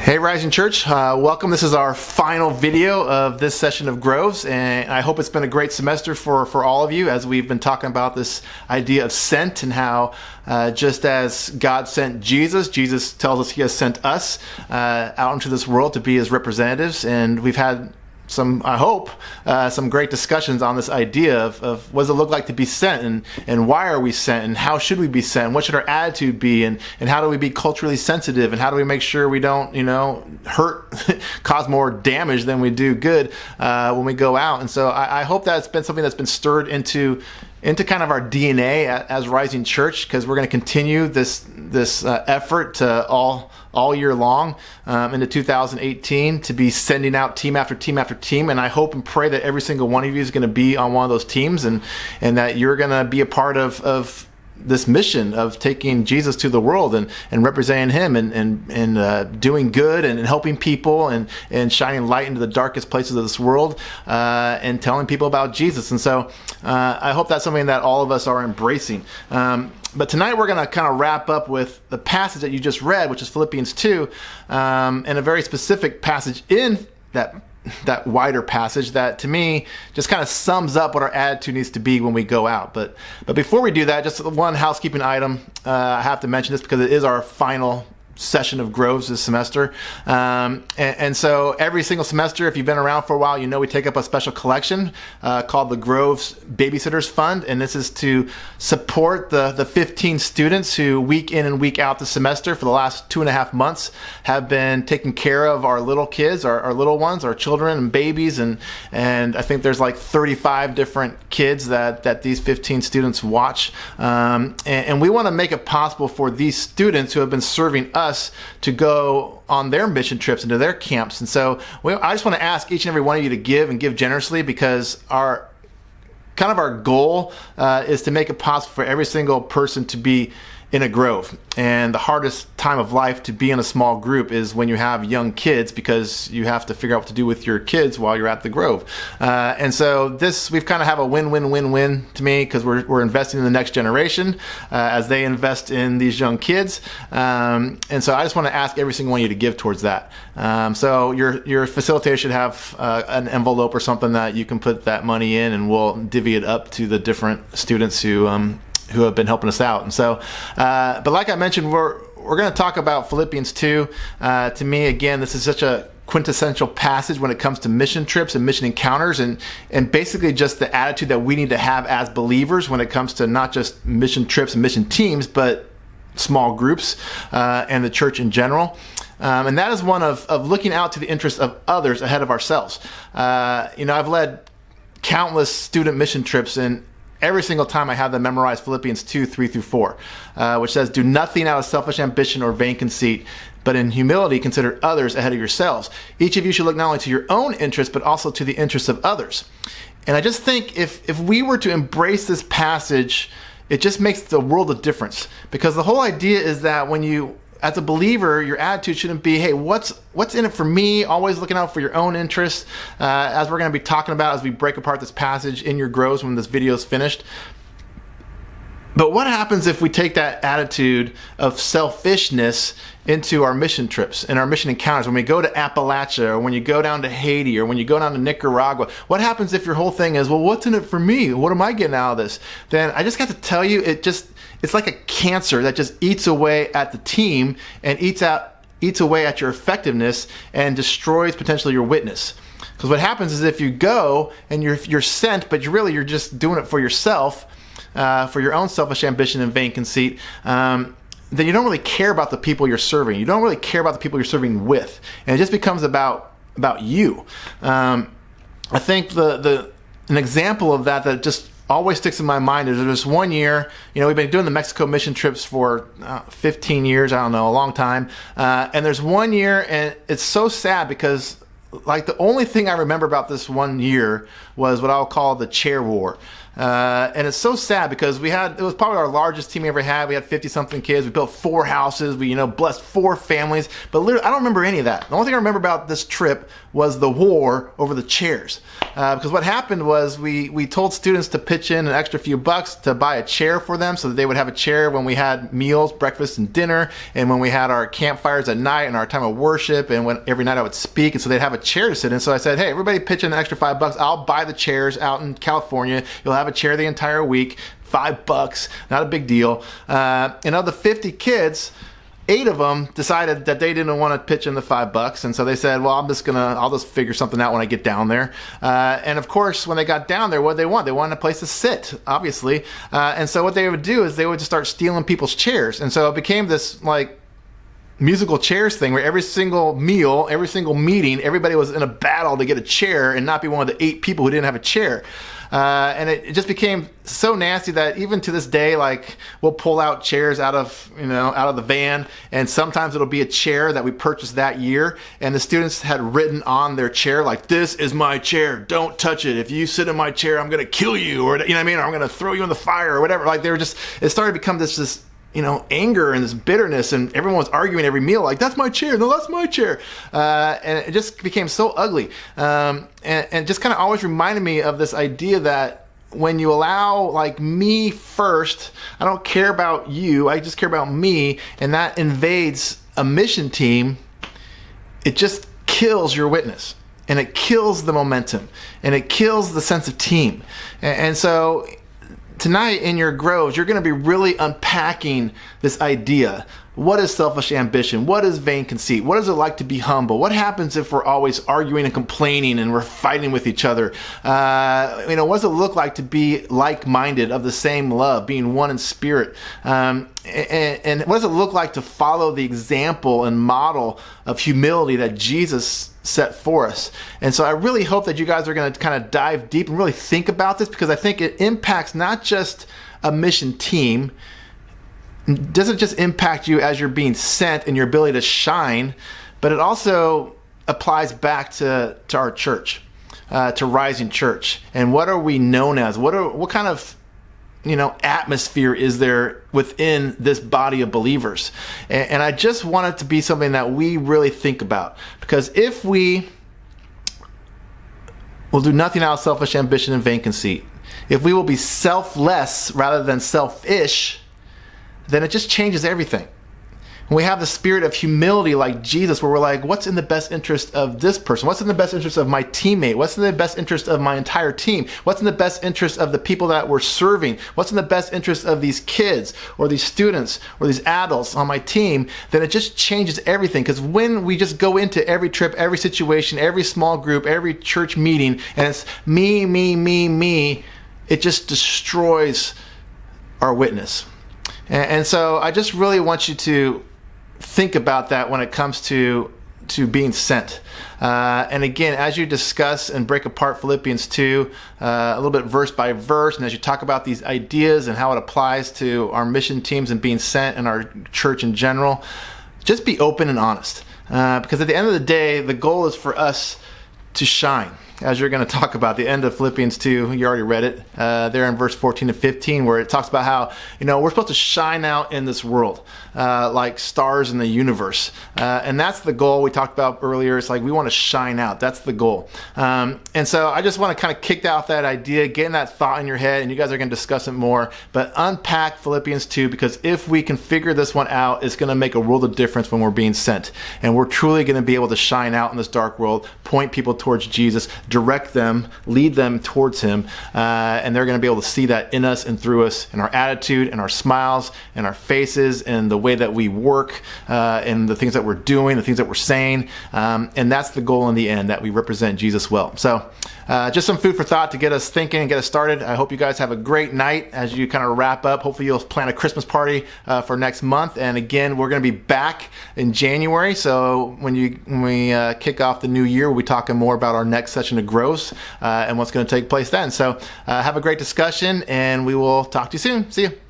Hey Rising Church, welcome. This is our final video of this session of Groves, and I hope it's been a great semester for all of you as we've been talking about this idea of sent and how just as God sent Jesus, Jesus tells us he has sent us out into this world to be his representatives, and we've had some, I hope, some great discussions on this idea of what does it look like to be sent, and why are we sent, and how should we be sent, and what should our attitude be, and how do we be culturally sensitive, and how do we make sure we don't, hurt, cause more damage than we do good when we go out. And so I hope that's been something that's been stirred into kind of our DNA as Rising Church, because we're going to continue this effort to all year long into 2018 to be sending out team after team after team. And I hope and pray that every single one of you is going to be on one of those teams, and that you're going to be a part of this mission of taking Jesus to the world and representing him and doing good and helping people and shining light into the darkest places of this world and telling people about Jesus. And so I hope that's something that all of us are embracing. But tonight we're going to kind of wrap up with the passage that you just read, which is Philippians 2, and a very specific passage in that wider passage that to me just kind of sums up what our attitude needs to be when we go out. But before we do that, just one housekeeping item. I have to mention this because it is our final session of Groves this semester. And so every single semester, if you've been around for a while, we take up a special collection called the Groves Babysitters Fund. And this is to support the 15 students who week in and week out the semester for the last 2.5 months have been taking care of our little kids, our little ones, our children and babies. And I think there's like 35 different kids that these 15 students watch. And we want to make it possible for these students who have been serving us to go on their mission trips into their camps. And so I just want to ask each and every one of you to give generously, because our goal is to make it possible for every single person to be in a Grove. And the hardest time of life to be in a small group is when you have young kids, because you have to figure out what to do with your kids while you're at the Grove. And so we've kind of have a win-win-win-win to me, because we're investing in the next generation as they invest in these young kids. And so I just want to ask every single one of you to give towards that. So your facilitator should have an envelope or something that you can put that money in, and we'll divvy it up to the different students who have been helping us out. And so, but like I mentioned, we're going to talk about Philippians 2. To me, again, this is such a quintessential passage when it comes to mission trips and mission encounters, and basically just the attitude that we need to have as believers when it comes to not just mission trips and mission teams, but small groups and the church in general. And that is one of looking out to the interests of others ahead of ourselves. I've led countless student mission trips, and every single time I have them memorize Philippians 2, 3 through 4, which says, "Do nothing out of selfish ambition or vain conceit, but in humility consider others ahead of yourselves. Each of you should look not only to your own interests, but also to the interests of others." And I just think if we were to embrace this passage, it just makes the world of difference. Because the whole idea is that when you, as a believer, your attitude shouldn't be, hey, what's in it for me? Always looking out for your own interests, as we're going to be talking about as we break apart this passage in your Groves when this video is finished. But what happens if we take that attitude of selfishness into our mission trips and our mission encounters? When we go to Appalachia, or when you go down to Haiti, or when you go down to Nicaragua, what happens if your whole thing is, well, what's in it for me? What am I getting out of this? Then I just got to tell you, it's like a cancer that just eats away at the team and eats away at your effectiveness and destroys potentially your witness. Because what happens is if you go and you're sent, but you're just doing it for yourself, for your own selfish ambition and vain conceit, then you don't really care about the people you're serving. You don't really care about the people you're serving with, and it just becomes about you. I think an example of that just always sticks in my mind is there's one year, we've been doing the Mexico mission trips for 15 years, I don't know, a long time. And there's one year, and it's so sad because the only thing I remember about this one year was what I'll call the chair war. And it's so sad because it was probably our largest team we ever had. We had 50 something kids. We built 4 houses. We, blessed 4 families. But literally, I don't remember any of that. The only thing I remember about this trip was the war over the chairs. Because what happened was we told students to pitch in an extra few bucks to buy a chair for them so that they would have a chair when we had meals, breakfast and dinner, and when we had our campfires at night and our time of worship, and when every night I would speak, and so they'd have a chair to sit in. So I said, hey, everybody pitch in an extra $5. I'll buy the chairs out in California. You'll have a chair the entire week, $5, not a big deal. And of the 50 kids, 8 of them decided that they didn't want to pitch in the $5, and so they said, well, I'll just figure something out when I get down there. And of course, when they got down there, what did they want? They wanted a place to sit, obviously. And so what they would do is they would just start stealing people's chairs. And so it became this musical chairs thing where every single meal, every single meeting, everybody was in a battle to get a chair and not be one of the 8 people who didn't have a chair. And it just became so nasty that even to this day, we'll pull out chairs out of the van, and sometimes it'll be a chair that we purchased that year, and the students had written on their chair, this is my chair, don't touch it. If you sit in my chair, I'm going to kill you, or, or I'm going to throw you in the fire, or whatever. It started to become this anger and this bitterness, and everyone was arguing every meal, that's my chair, no, that's my chair. And it just became so ugly. And just kind of always reminded me of this idea that when you allow me first, I don't care about you, I just care about me, and that invades a mission team, it just kills your witness. And it kills the momentum. And it kills the sense of team. And so tonight in your Groves, you're going to be really unpacking this idea. What is selfish ambition? What is vain conceit? What is it like to be humble? What happens if we're always arguing and complaining and we're fighting with each other? What does it look like to be like-minded, of the same love, being one in spirit? And what does it look like to follow the example and model of humility that Jesus set for us? And so I really hope that you guys are going to kind of dive deep and really think about this, because I think it impacts not just a mission team. It doesn't just impact you as you're being sent and your ability to shine, but it also applies back to our church, to Rising Church. And what are we known as? What kind of atmosphere is there within this body of believers? And I just want it to be something that we really think about, because if we will do nothing out of selfish ambition and vain conceit, if we will be selfless rather than selfish, then it just changes everything. When we have the spirit of humility like Jesus, where we're what's in the best interest of this person? What's in the best interest of my teammate? What's in the best interest of my entire team? What's in the best interest of the people that we're serving? What's in the best interest of these kids or these students or these adults on my team? Then it just changes everything. Because when we just go into every trip, every situation, every small group, every church meeting, and it's me, me, me, me, it just destroys our witness. And so I just really want you to think about that when it comes to being sent. And again, as you discuss and break apart Philippians 2, a little bit verse by verse, and as you talk about these ideas and how it applies to our mission teams and being sent and our church in general, just be open and honest. Because at the end of the day, the goal is for us to shine. As you're going to talk about the end of Philippians 2, you already read it, there in verse 14 to 15, where it talks about how, we're supposed to shine out in this world, like stars in the universe. And that's the goal we talked about earlier. It's we want to shine out. That's the goal. And so I just want to kind of kick off that idea, getting that thought in your head, and you guys are going to discuss it more, but unpack Philippians 2, because if we can figure this one out, it's going to make a world of difference when we're being sent. And we're truly going to be able to shine out in this dark world, point people towards Jesus, direct them, lead them towards him, and they're going to be able to see that in us and through us, in our attitude and our smiles and our faces and the way that we work, and the things that we're doing, the things that we're saying, and that's the goal in the end, that we represent Jesus well. So just some food for thought to get us thinking and get us started. I hope you guys have a great night as you kind of wrap up. Hopefully you'll plan a Christmas party for next month, and again, we're going to be back in January, so when we kick off the new year, we'll be talking more about our next session of Groves, and what's going to take place then. So have a great discussion, and we will talk to you soon. See you.